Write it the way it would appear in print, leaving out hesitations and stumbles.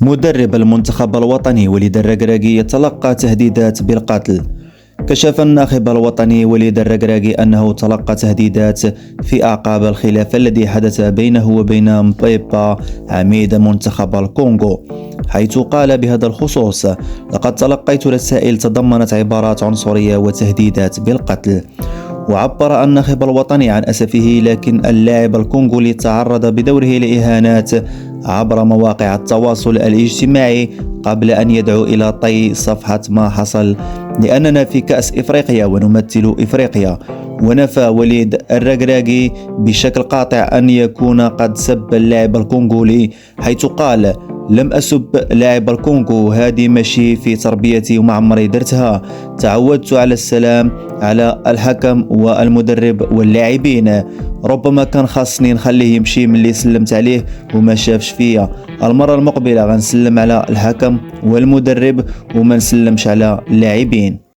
مدرب المنتخب الوطني وليد الركراكي يتلقى تهديدات بالقتل. كشف الناخب الوطني وليد الركراكي أنه تلقى تهديدات في أعقاب الخلاف الذي حدث بينه وبين مبيبا عميد منتخب الكونغو، حيث قال بهذا الخصوص: لقد تلقيت رسائل تضمنت عبارات عنصرية وتهديدات بالقتل. وعبر الناخب الوطني عن أسفه، لكن اللاعب الكونغولي تعرض بدوره لإهانات عبر مواقع التواصل الاجتماعي قبل أن يدعو إلى طي صفحة ما حصل، لأننا في كأس إفريقيا ونمثل إفريقيا. ونفى وليد الركراكي بشكل قاطع أن يكون قد سب اللاعب الكونغولي، حيث قال: لم أسب لاعب الكونغو، هذه ماشي في تربيتي وما عمري درتها، تعودت على السلام على الحكم والمدرب واللاعبين، ربما كان خاصني نخليه يمشي من اللي سلمت عليه وما شافش فيا، المرة المقبلة غنسلم على الحكم والمدرب وما نسلمش على اللاعبين.